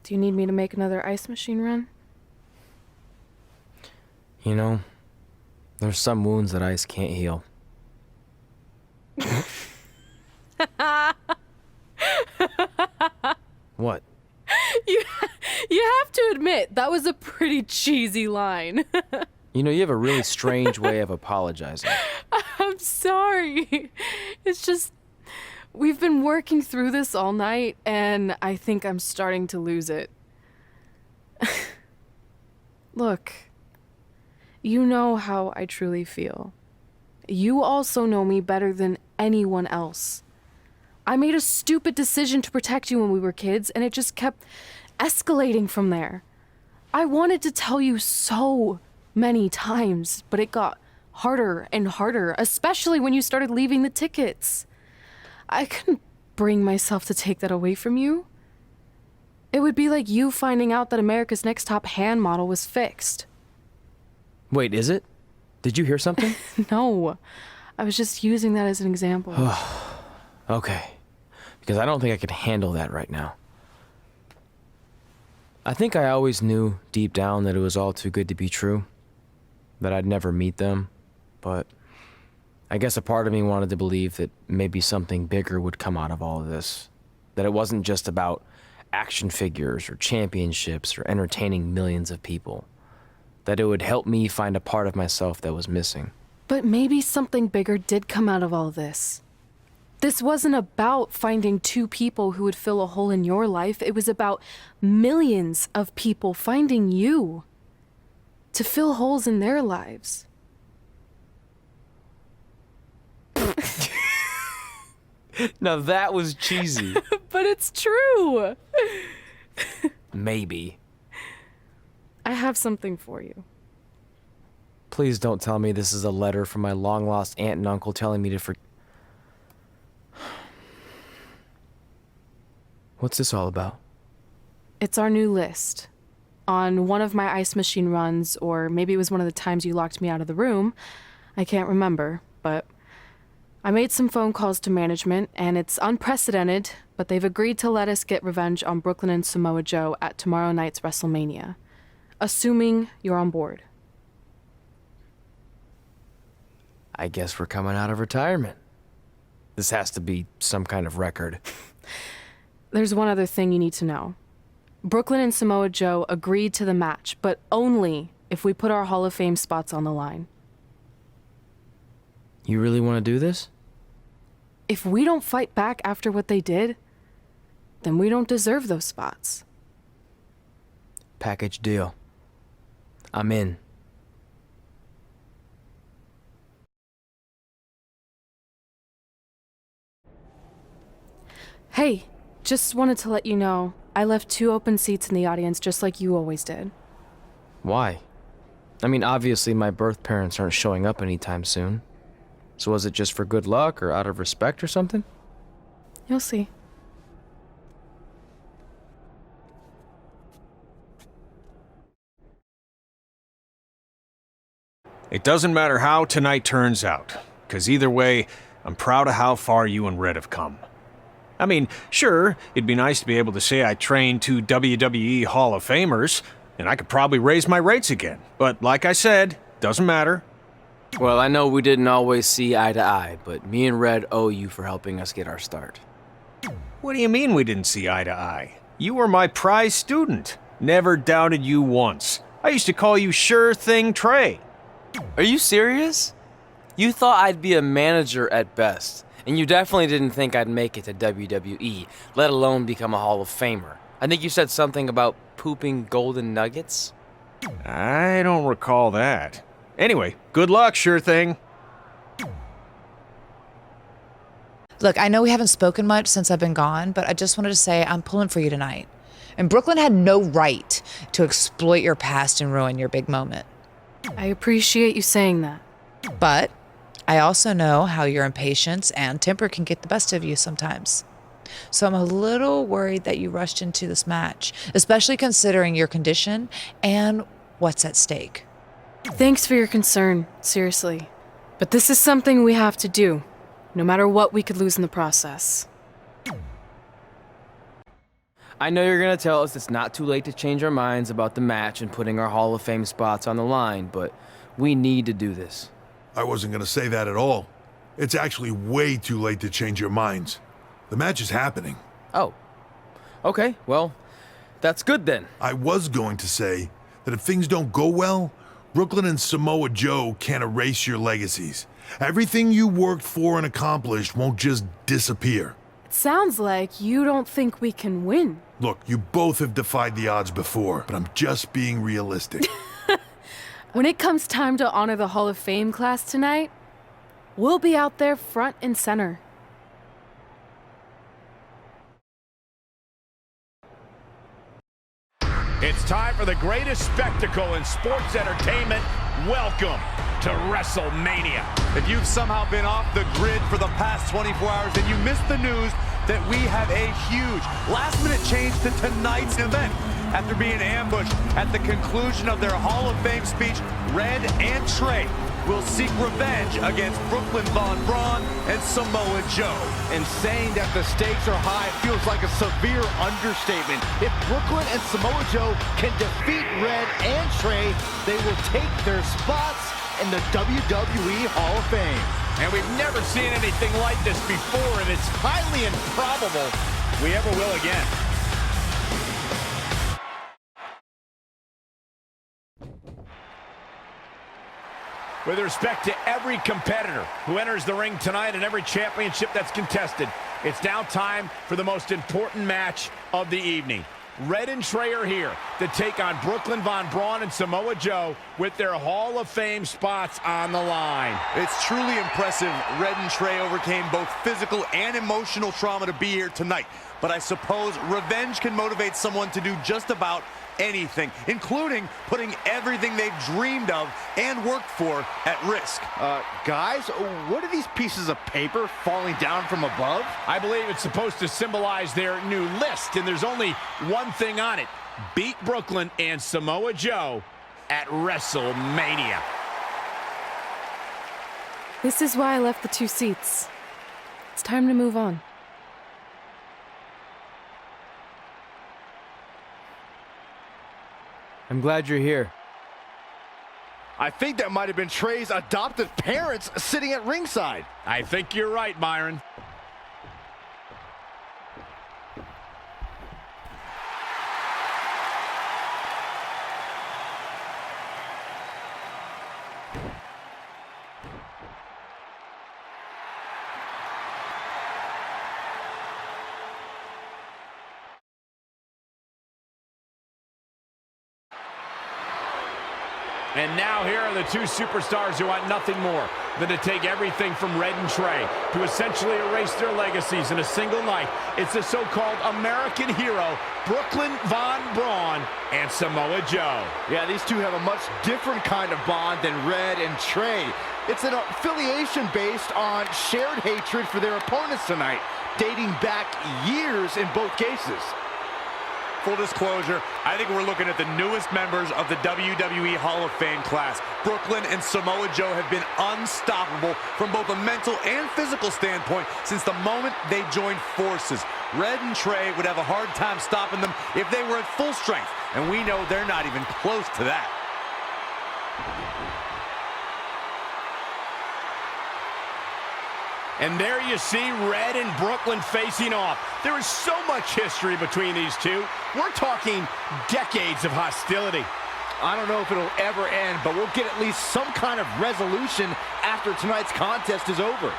Do you need me to make another ice machine run? You know, there's some wounds that ice can't heal. What? You, you have to admit, that was a pretty cheesy line. You know, you have a really strange way of apologizing. I'm sorry. It's just, we've been working through this all night, and I think I'm starting to lose it. Look, you know how I truly feel. You also know me better than anyone else. I made a stupid decision to protect you when we were kids, and it just kept escalating from there. I wanted to tell you so many times, but it got harder and harder, especially when you started leaving the tickets. I couldn't bring myself to take that away from you. It would be like you finding out that America's Next Top hand model was fixed. Wait, is it? Did you hear something? No, I was just using that as an example. Okay, because I don't think I could handle that right now. I think I always knew deep down that it was all too good to be true, that I'd never meet them, but I guess a part of me wanted to believe that maybe something bigger would come out of all of this, that it wasn't just about action figures or championships or entertaining millions of people, that it would help me find a part of myself that was missing. But maybe something bigger did come out of all this. This wasn't about finding two people who would fill a hole in your life. It was about millions of people finding you to fill holes in their lives. Now that was cheesy. But it's true. Maybe. I have something for you. Please don't tell me this is a letter from my long-lost aunt and uncle telling me to What's this all about? It's our new list. On one of my ice machine runs, or maybe it was one of the times you locked me out of the room. I can't remember, but I made some phone calls to management, and it's unprecedented, but they've agreed to let us get revenge on Brooklyn and Samoa Joe at tomorrow night's WrestleMania. Assuming you're on board. I guess we're coming out of retirement. This has to be some kind of record. There's one other thing you need to know. Brooklyn and Samoa Joe agreed to the match, but only if we put our Hall of Fame spots on the line. You really want to do this? If we don't fight back after what they did, then we don't deserve those spots. Package deal. I'm in. Hey, just wanted to let you know, I left 2 open seats in the audience just like you always did. Why? I mean, obviously my birth parents aren't showing up anytime soon. So was it just for good luck or out of respect or something? You'll see. It doesn't matter how tonight turns out, because either way, I'm proud of how far you and Red have come. I mean, sure, it'd be nice to be able to say I trained 2 WWE Hall of Famers, and I could probably raise my rates again. But like I said, doesn't matter. Well, I know we didn't always see eye to eye, but me and Red owe you for helping us get our start. What do you mean we didn't see eye to eye? You were my prize student. Never doubted you once. I used to call you Sure Thing Trey. Are you serious? You thought I'd be a manager at best, and you definitely didn't think I'd make it to WWE, let alone become a Hall of Famer. I think you said something about pooping golden nuggets? I don't recall that. Anyway, good luck, Sure Thing. Look, I know we haven't spoken much since I've been gone, but I just wanted to say I'm pulling for you tonight. And Brooklyn had no right to exploit your past and ruin your big moment. I appreciate you saying that. But I also know how your impatience and temper can get the best of you sometimes. So I'm a little worried that you rushed into this match, especially considering your condition and what's at stake. Thanks for your concern, seriously. But this is something we have to do, no matter what we could lose in the process. I know you're gonna tell us it's not too late to change our minds about the match and putting our Hall of Fame spots on the line, but we need to do this. I wasn't gonna say that at all. It's actually way too late to change your minds. The match is happening. Oh. Okay, well, that's good then. I was going to say that if things don't go well, Brooklyn and Samoa Joe can't erase your legacies. Everything you worked for and accomplished won't just disappear. It sounds like you don't think we can win. Look, you both have defied the odds before, but I'm just being realistic. When it comes time to honor the Hall of Fame class tonight, we'll be out there front and center. It's time for the greatest spectacle in sports entertainment. Welcome to WrestleMania. If you've somehow been off the grid for the past 24 hours, then you missed the news that we have a huge last-minute change to tonight's event. After being ambushed at the conclusion of their Hall of Fame speech, Red and Trey will seek revenge against Brooklyn Von Braun and Samoa Joe. And saying that the stakes are high feels like a severe understatement. If Brooklyn and Samoa Joe can defeat Red and Trey, they will take their spots in the WWE Hall of Fame. And we've never seen anything like this before, and it's highly improbable we ever will again. With respect to every competitor who enters the ring tonight and every championship that's contested, it's now time for the most important match of the evening. Red and Trey are here to take on Brooklyn Von Braun and Samoa Joe with their Hall of Fame spots on the line. It's truly impressive Red and Trey overcame both physical and emotional trauma to be here tonight. But I suppose revenge can motivate someone to do just about anything, including putting everything they've dreamed of and worked for at risk. Guys, what are these pieces of paper falling down from above? I believe it's supposed to symbolize their new list, and there's only one thing on it. Beat Brooklyn and Samoa Joe at WrestleMania. This is why I left the 2 seats. It's time to move on. I'm glad you're here. I think that might have been Trey's adoptive parents sitting at ringside. I think you're right, Myron. And now here are the 2 superstars who want nothing more than to take everything from Red and Trey to essentially erase their legacies in a single night. It's the so-called American hero, Brooklyn Von Braun and Samoa Joe. Yeah, these two have a much different kind of bond than Red and Trey. It's an affiliation based on shared hatred for their opponents tonight, dating back years in both cases. Full disclosure, I think we're looking at the newest members of the WWE Hall of Fame class. Brooklyn and Samoa Joe have been unstoppable from both a mental and physical standpoint since the moment they joined forces. Red and Trey would have a hard time stopping them if they were at full strength, and we know they're not even close to that. And there you see Red and Brooklyn facing off. There is so much history between these two. We're talking decades of hostility. I don't know if it'll ever end, but we'll get at least some kind of resolution after tonight's contest is over.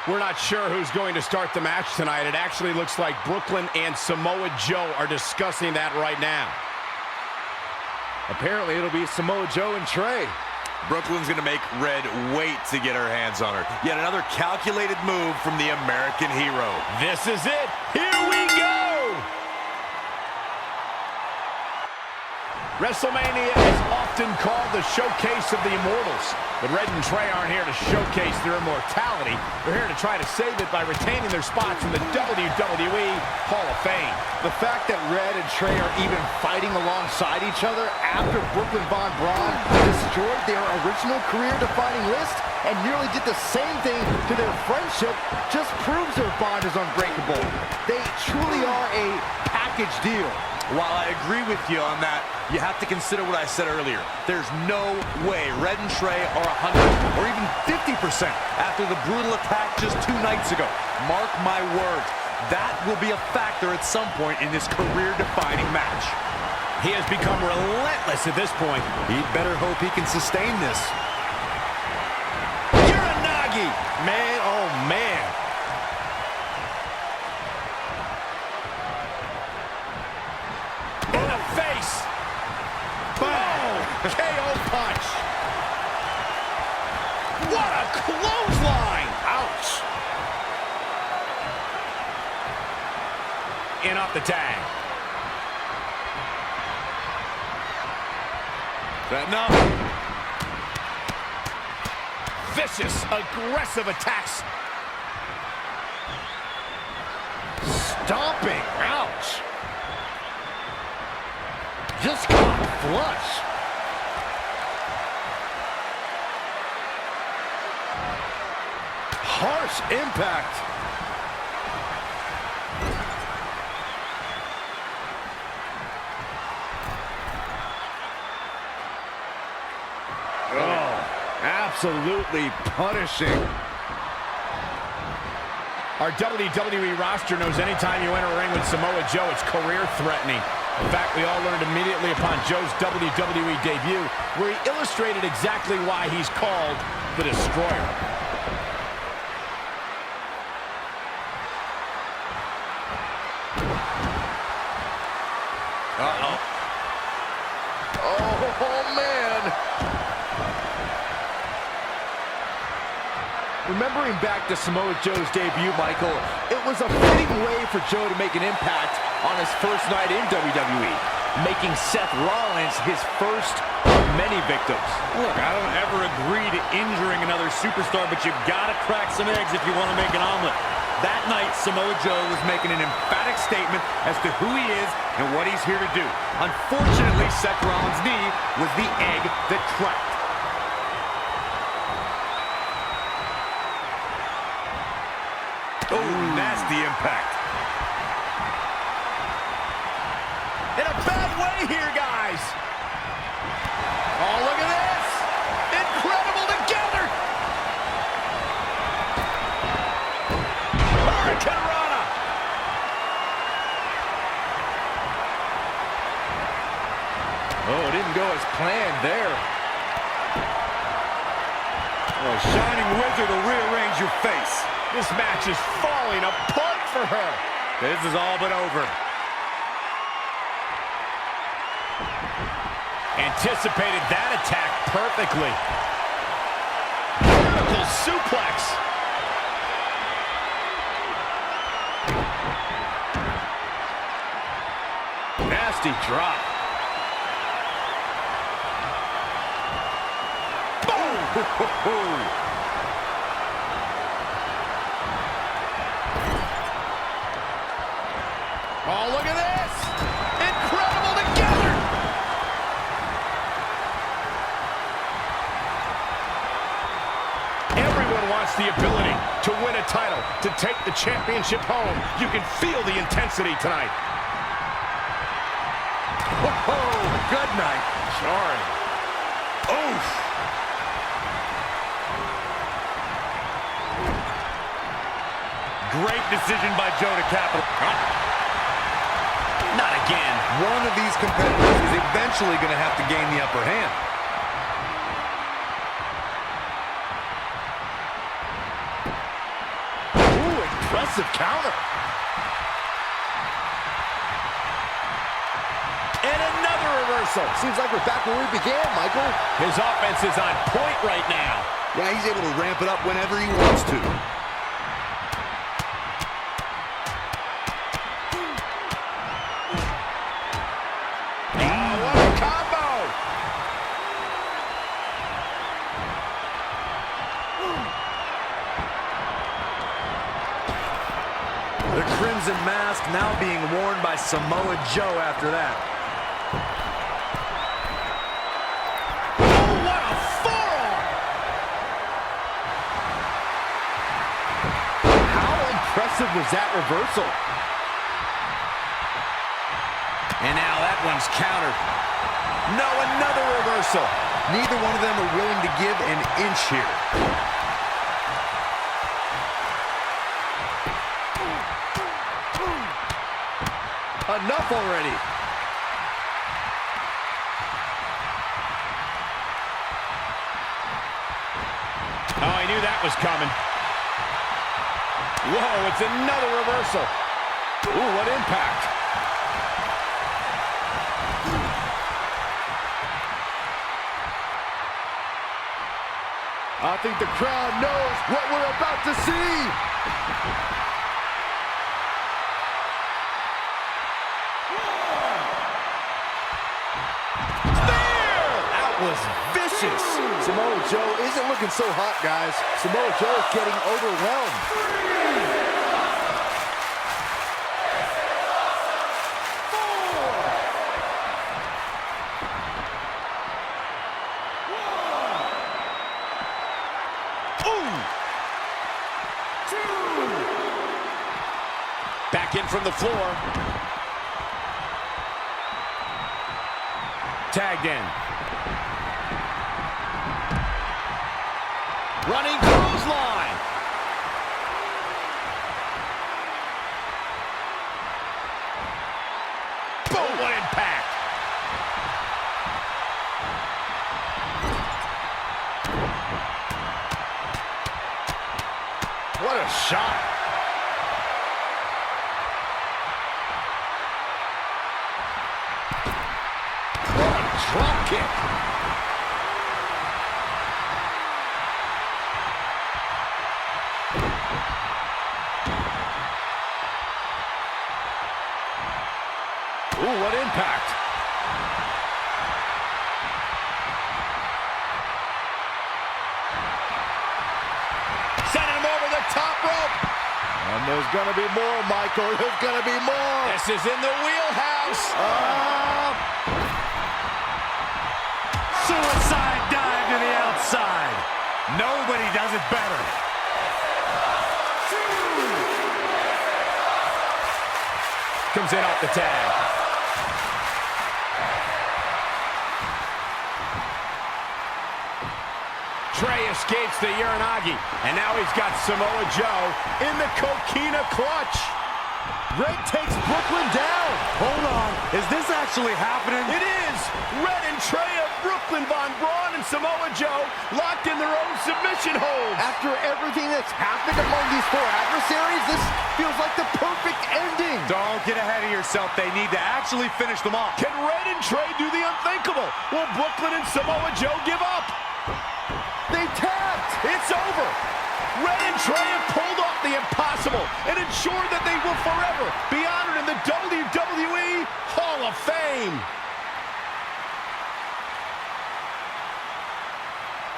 We're not sure who's going to start the match tonight. It actually looks like Brooklyn and Samoa Joe are discussing that right now. Apparently, it'll be Samoa Joe and Trey. Brooklyn's going to make Red wait to get her hands on her. Yet another calculated move from the American hero. This is it. Here we go! WrestleMania is often called the a showcase of the Immortals. But Red and Trey aren't here to showcase their immortality. They're here to try to save it by retaining their spots in the WWE Hall of Fame. The fact that Red and Trey are even fighting alongside each other after Brooklyn Von Braun destroyed their original career-defining list and nearly did the same thing to their friendship just proves their bond is unbreakable. They truly are a package deal. While I agree with you on that, you have to consider what I said earlier. There's no way Red and Trey are 100 or even 50% after the brutal attack just 2 nights ago. Mark my words, that will be a factor at some point in this career-defining match. He has become relentless at this point. He'd better hope he can sustain this. Uranagi! Man, oh man. In the face! Boom! KO punch! What a clothesline! Ouch! In off the tag. That enough? Vicious, aggressive attacks. Stomping. Ouch. Just got flush. Harsh impact. Oh, absolutely punishing. Our WWE roster knows anytime you enter a ring with Samoa Joe, it's career-threatening. In fact, we all learned immediately upon Joe's WWE debut, where he illustrated exactly why he's called the Destroyer. Uh-oh. Oh, man. Remembering back to Samoa Joe's debut, Michael, it was a fitting way for Joe to make an impact on his first night in WWE, making Seth Rollins his first of many victims. Look, I don't ever agree to injuring another superstar, but you've got to crack some eggs if you want to make an omelet. That night, Samoa Joe was making an emphatic statement as to who he is and what he's here to do. Unfortunately, Seth Rollins' knee was the egg that cracked. Oh, nasty impact. In a bad way here, guys. Oh, look at this. Incredible together. Hurricanrana. Oh, it didn't go as planned there. Oh, Shining Wizard will rearrange your face. This match is falling apart for her. This is all but over. Anticipated that attack perfectly. Vertical suplex. Nasty drop. Boom! Oh, look at this. Incredible together. Everyone wants the ability to win a title, to take the championship home. You can feel the intensity tonight. Oh, good night. Sorry. Oof. Great decision by Joe to capitalize. Not again. One of these competitors is eventually going to have to gain the upper hand. Ooh, impressive counter. And another reversal. Seems like we're back where we began, Michael. His offense is on point right now. Yeah, he's able to ramp it up whenever he wants to. The crimson mask now being worn by Samoa Joe after that. Oh, what a forearm! How impressive was that reversal? And now that one's countered. No, another reversal. Neither one of them are willing to give an inch here. Enough already. Oh, I knew that was coming. Whoa, it's another reversal. Ooh, what impact. I think the crowd knows what we're about to see. That was vicious. Samoa Joe isn't looking so hot, guys. Samoa Joe is getting overwhelmed. Back in from the floor. Tagged in. Running clothesline. Boom, what impact. What a shot. Drop kick. Ooh, what impact. Sending him over the top rope. And there's gonna be more, Michael. There's gonna be more. This is in the wheelhouse. Suicide dive to the outside. Nobody does it better. Comes in off the tag. Trey escapes the Uranagi, and now he's got Samoa Joe in the Coquina clutch. Red takes Brooklyn down. Hold on. Is this actually happening? It is! Red and Trey of Brooklyn, Von Braun and Samoa Joe locked in their own submission holds. After everything that's happened among these four adversaries, this feels like the perfect ending. Don't get ahead of yourself. They need to actually finish them off. Can Red and Trey do the unthinkable? Will Brooklyn and Samoa Joe give up? They tapped. It's over. Red and Trey have pulled off the impossible and ensured that they will forever be honored in the WWE Hall of Fame.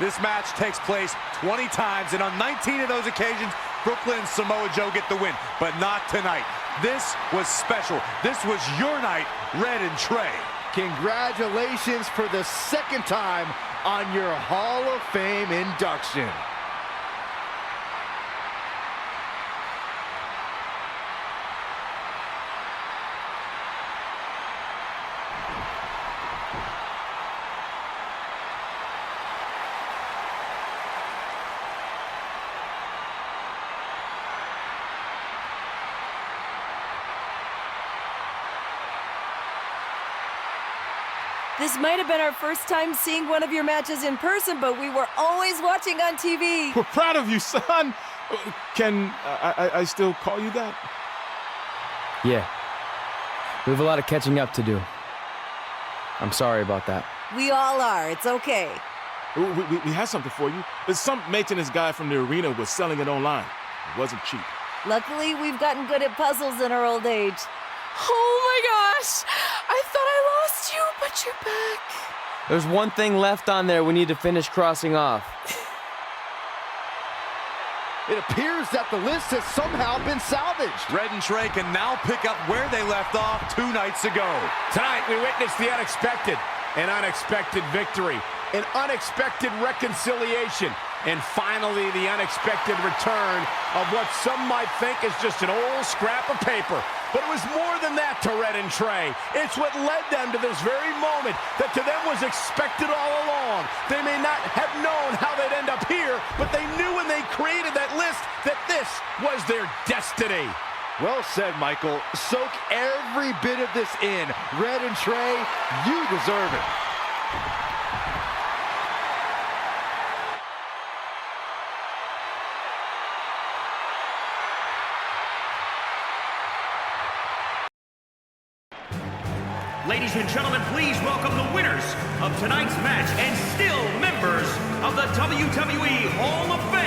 This match takes place 20 times, and on 19 of those occasions, Brooklyn and Samoa Joe get the win, but not tonight. This was special. This was your night, Red and Trey. Congratulations for the second time on your Hall of Fame induction. This might have been our first time seeing one of your matches in person, but we were always watching on TV. We're proud of you, son. Can I still call you that? Yeah. We have a lot of catching up to do. I'm sorry about that. We all are. It's okay. We had something for you. Some maintenance guy from the arena was selling it online. It wasn't cheap. Luckily, we've gotten good at puzzles in our old age. Oh my gosh! I thought I lost you, but you're back. There's one thing left on there we need to finish crossing off. It appears that the list has somehow been salvaged. Red and Trey can now pick up where they left off 2 nights ago. Tonight, we witnessed the unexpected, an unexpected victory, an unexpected reconciliation, and finally the unexpected return of what some might think is just an old scrap of paper. But it was more than that to Red and Trey. It's what led them to this very moment that to them was expected all along. They may not have known how they'd end up here, but they knew when they created that list that this was their destiny. Well said, Michael. Soak every bit of this in. Red and Trey, you deserve it. Ladies and gentlemen, please welcome the winners of tonight's match and still members of the WWE Hall of Fame.